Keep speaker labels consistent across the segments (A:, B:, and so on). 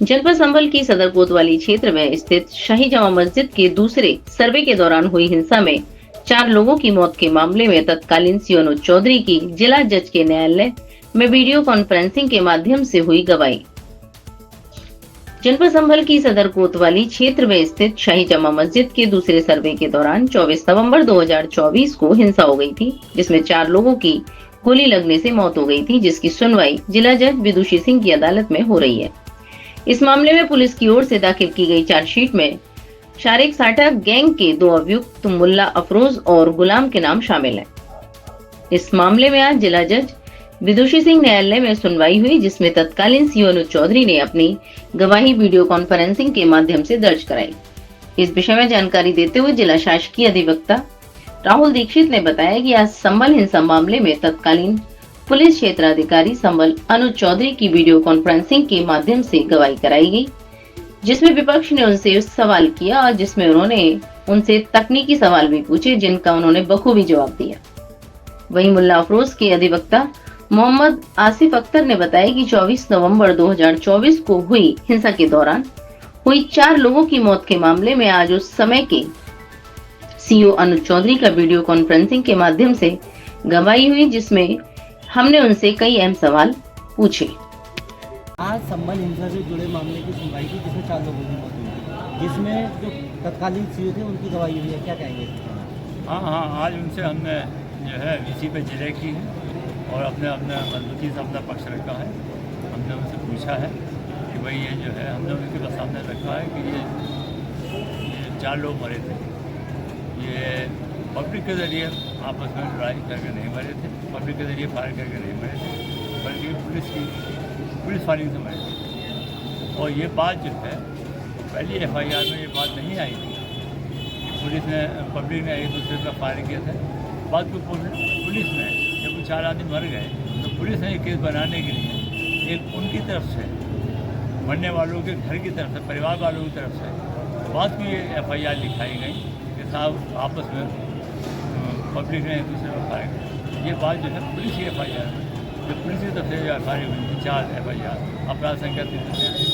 A: जनपद संभल की सदर कोतवाली क्षेत्र में स्थित शाही जामा मस्जिद के दूसरे सर्वे के दौरान हुई हिंसा में 4 लोगों की मौत के मामले में तत्कालीन सीओ अनुज चौधरी की जिला जज के न्यायालय में वीडियो कॉन्फ्रेंसिंग के माध्यम से हुई गवाही। जनपद संभल की सदर कोतवाली क्षेत्र में स्थित शाही जामा मस्जिद के दूसरे सर्वे के दौरान 24 नवंबर 2024 को हिंसा हो गई थी, जिसमें 4 लोगों की गोली लगने से मौत हो गई थी, जिसकी सुनवाई जिला जज विदुषी सिंह की अदालत में हो रही है। इस मामले में पुलिस की ओर से दाखिल की गई चार्जशीट में शारिक साटा गैंग के 2 अभियुक्त मुल्ला अफरोज और गुलाम के नाम शामिल हैं। इस मामले में आज जिला जज विदुषी सिंह न्यायालय में सुनवाई हुई, जिसमें तत्कालीन सीओ अनुज चौधरी ने अपनी गवाही वीडियो कॉन्फ्रेंसिंग के माध्यम से दर्ज कराई। इस विषय में जानकारी देते हुए जिला शासकीय अधिवक्ता राहुल दीक्षित ने बताया कि आज संभल हिंसा मामले में तत्कालीन पुलिस क्षेत्राधिकारी संभल अनुज चौधरी की वीडियो कॉन्फ्रेंसिंग के माध्यम से गवाही कराई गई, जिसमें विपक्ष ने उनसे सवाल किया और जिसमें उन्होंने उनसे तकनीकी सवाल भी पूछे, जिनका उन्होंने बखूबी जवाब दिया। वहीं मुल्ला अफरोज के अधिवक्ता मोहम्मद आसिफ अख्तर ने बताया कि 24 नवंबर 2024 को हुई हिंसा के दौरान हुई 4 लोगों की मौत के मामले में आज उस समय के सीओ अनुज चौधरी का वीडियो कॉन्फ्रेंसिंग के माध्यम से गवाही हुई, जिसमें हमने उनसे कई अहम सवाल पूछे।
B: आज संबल हिंसा से जुड़े मामले की सुनवाई की, जिसमें 4 लोगों की मौत हुई, जिसमें जो तत्कालीन सीओ थे उनकी गवाही हुई है, क्या कहेंगे?
C: हाँ, आज उनसे हमने जो है वीसी पे जिले की है और अपने मजबूती से अपना पक्ष रखा है। हमने उनसे पूछा है कि भाई ये जो है हमने उनके सामने रखा है कि ये 4 लोग मरे थे, ये पब्लिक के ज़रिए आपस में लड़ाई करके नहीं मरे थे, पब्लिक के ज़रिए फायर करके नहीं मरे थे, बल्कि पुलिस फायरिंग से मरे थे। और ये बात जो है पहली FIR में ये बात नहीं आई थी कि पब्लिक ने एक दूसरे पर फायर किया था। बात को पुलिस ने जब वो 4 आदमी मर गए तो पुलिस ने एक केस बनाने के लिए एक उनकी तरफ से, मरने वालों के घर की तरफ से, परिवार वालों की तरफ से बात की FIR लिखाई गई कि साहब आपस में पब्लिक ने एक दूसरे पर फायर किया। ये बात जो है पुलिस की FIR में, जो पुलिस की तरफ से फायरिंग हुई थी 4 FIR, अपराध संख्या 334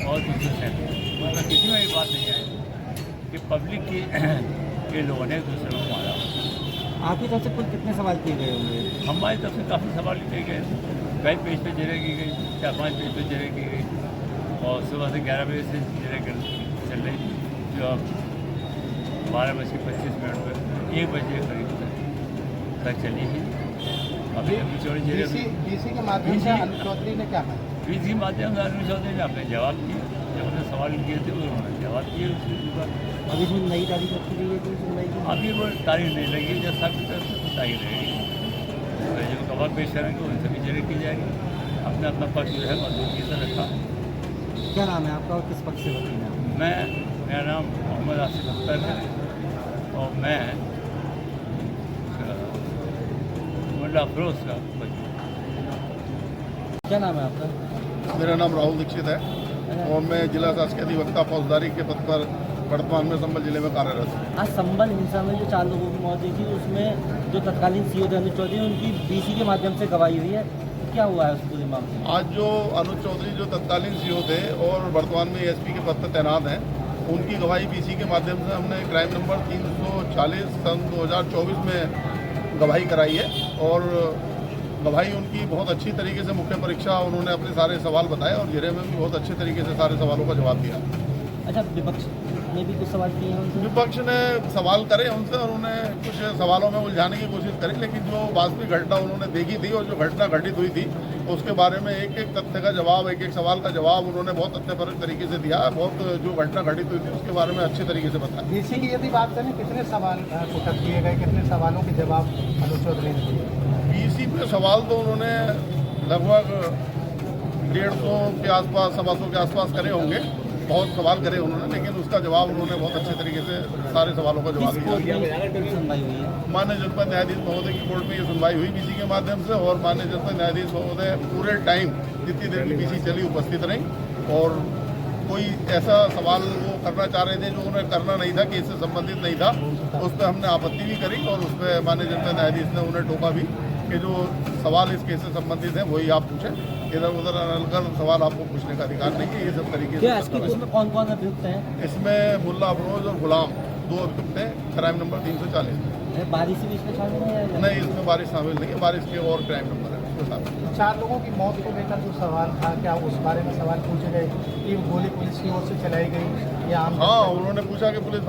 C: और 337, उसमें किसी में ये बात नहीं आई कि पब्लिक के लोगों ने एक दूसरे को मारा।
B: आपकी तरफ से कुल कितने सवाल किए गए होंगे?
C: हमारी तरफ से काफ़ी सवाल किए गए, कई पेज पे जिरह की गई, 4-5 पेज पे जिरह की गई, और सुबह से 11 बजे से जिरह चल रही थी, जो अब 12:25 पर 1 बजे करीब तक चली है। अभी चौड़ी जिरह
B: के माध्यम से अनुज चौधरी ने क्या कहा?
C: वीसी के माध्यम से अनुज चौधरी ने अपने जवाब दिए, जब उन्होंने सवाल किए थे उन्होंने जवाब दिए उसके ऊपर।
B: अभी भी नई तारीख रखी गई है कि सुनवाई की?
C: अभी वो तारीख नहीं लगी, जब सबकी तरफ से तारीख रहेगी, जो गवाह पेश करेंगे उनसे भी जिरह की जाएगी। अपना पक्ष जो है मजबूती से रखा।
B: क्या नाम है आपका और किस पक्ष से वकील हैं?
C: मेरा नाम मोहम्मद आसिफ अख्तर है और मैं मुल्ला अफरोज का वकील।
B: क्या नाम है आपका?
D: मेरा नाम राहुल दीक्षित है और मैं जिला शासकीय अधिवक्ता फौजदारी के पद पर वर्तमान में संभल जिले में कार्यरत हूँ।
B: आज संबल हिंसा में जो 4 लोगों की मौत हुई थी, उसमें जो तत्कालीन सीओ थे अनुज चौधरी, उनकी BC के माध्यम से गवाही हुई है, क्या हुआ है उस पूरे मामले में?
D: आज जो अनुज चौधरी जो तत्कालीन सीओ थे और वर्तमान में ASP के पद पर तैनात हैं, उनकी गवाही BC के माध्यम से हमने क्राइम नंबर 340 सन 2024 में गवाही कराई है। और गवाही उनकी बहुत अच्छी तरीके से मुख्य परीक्षा उन्होंने अपने सारे सवाल बताए और जिरह में भी बहुत अच्छे तरीके से सारे सवालों का जवाब दिया।
B: अच्छा, विपक्ष ने भी कुछ सवाल किए हैं उनसे?
D: विपक्ष ने सवाल करे उनसे और उन्हें कुछ सवालों में उलझाने की कोशिश करी, लेकिन जो वास्तविक घटना उन्होंने देखी थी और जो घटना घटित हुई थी उसके बारे में एक एक तथ्य का जवाब, एक एक सवाल का जवाब उन्होंने बहुत तथ्यपरक तरीके से दिया। बहुत जो घटना घटित हुई थी उसके बारे में अच्छे तरीके से बताया।
B: BC की यदि बात करें, कितने सवाल पुटअप किए गए, कितने सवालों के जवाब अनुज चौधरी ने दिए?
D: BC पे सवाल तो उन्होंने लगभग 150 के आसपास, 125 के आसपास करे होंगे। बहुत सवाल करे उन्होंने, लेकिन उसका जवाब उन्होंने बहुत अच्छे तरीके से सारे सवालों का जवाब दिया। माननीय जनपद न्यायाधीश महोदय की कोर्ट में ये सुनवाई हुई BC के माध्यम से, और माननीय जनपद न्यायाधीश महोदय पूरे टाइम जितनी देर की BC चली उपस्थित रहीं। और कोई ऐसा सवाल वो करना चाह रहे थे जो उन्हें करना नहीं था, कि इससे संबंधित नहीं था, उस पर हमने आपत्ति भी करी और उस पर माननीय जनपद न्यायाधीश ने उन्हें टोका भी कि जो सवाल इस केस से संबंधित है वही आप पूछें, इधर उधर अलग सवाल आपको पूछने का अधिकार नहीं है। ये सब तरीके
B: क्या इसमें कौन कौन अभियुक्त हैं?
D: इसमें मुल्ला अफरोज और गुलाम 2 अभियुक्त हैं क्राइम नंबर 340।
B: बारिश भी इसमें शामिल है या
D: नहीं, इसमें बारिश शामिल नहीं है, बारिश के और क्राइम नंबर है उसमें शामिल।
E: 4 लोगों की मौत को लेकर जो सवाल था, क्या उस बारे में सवाल पूछे गए कि गोली पुलिस की ओर से चलाई गई या आम?
D: हाँ, उन्होंने पूछा कि पुलिस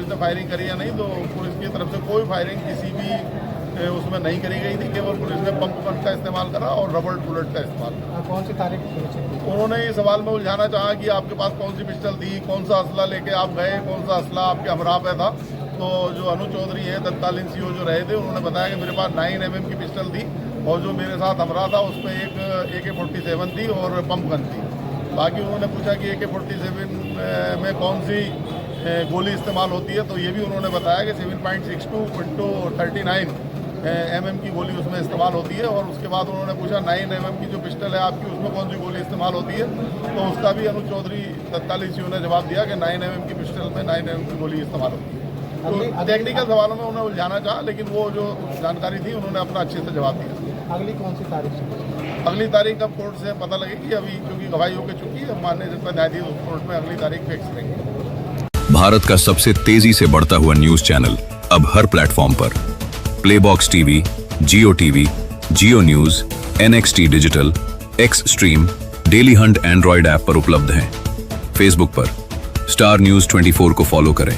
D: ने फायरिंग करी या नहीं, तो पुलिस की तरफ से कोई फायरिंग किसी भी उसमें नहीं करी गई थी। केवल पुलिस ने पंप गन का इस्तेमाल करा और रबर बुलेट का इस्तेमाल करा।
E: कौन सी तारीख को सुरक्षित?
D: उन्होंने इस सवाल में उलझाना चाहा कि आपके पास कौन सी पिस्टल थी, कौन सा असला लेके आप गए, कौन सा असला आपके हमरा पे था। तो जो अनु चौधरी है तत्कालीन सीओ जो रहे थे, उन्होंने बताया कि मेरे पास 9mm की पिस्टल थी और जो मेरे साथ हमरा था उस पर एक AK-47 थी और पंप गन थी। बाकी उन्होंने पूछा कि AK-47 में कौन सी गोली इस्तेमाल होती है, तो ये भी उन्होंने बताया कि 7.62 × 39mm की गोली उसमें इस्तेमाल होती है। और उसके बाद उन्होंने पूछा 9mm की जो पिस्टल है आपकी, उसमें कौन सी गोली इस्तेमाल होती है, तो उसका भी अनु चौधरी तत्कालीन सीओ ने जवाब दिया कि 9mm की पिस्टल में 9mm की गोली इस्तेमाल होती है। तो टेक्निकल सवालों में उन्हें उलझाना चाहा, लेकिन वो जो जानकारी थी उन्होंने अपना अच्छे से जवाब दिया।
E: अगली कौन सी तारीख से?
D: अगली तारीख अब कोर्ट से पता लगेगी, अभी क्योंकि गवाही होकर चुकी है, माननीय जनपद न्यायाधीश कोर्ट में अगली तारीख फिक्स करेंगे।
F: भारत का सबसे तेजी से बढ़ता हुआ न्यूज चैनल अब हर प्लेटफॉर्म पर Playbox TV, Jio TV, Jio news, NXT digital, X stream, Daily Hunt Android app पर उपलब्ध हैं। फेसबुक पर स्टार न्यूज 24 को फॉलो करें,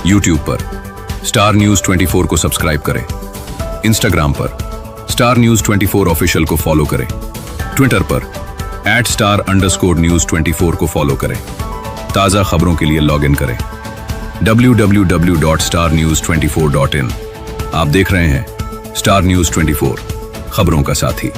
F: यूट्यूब पर स्टार न्यूज 24 को सब्सक्राइब करें, इंस्टाग्राम पर स्टार न्यूज 24 ऑफिशियल को फॉलो करें, ट्विटर पर @star_news24 को फॉलो करें। ताज़ा खबरों के लिए लॉगिन करें www.starnews24.in। आप देख रहे हैं स्टार न्यूज 24, खबरों का साथी।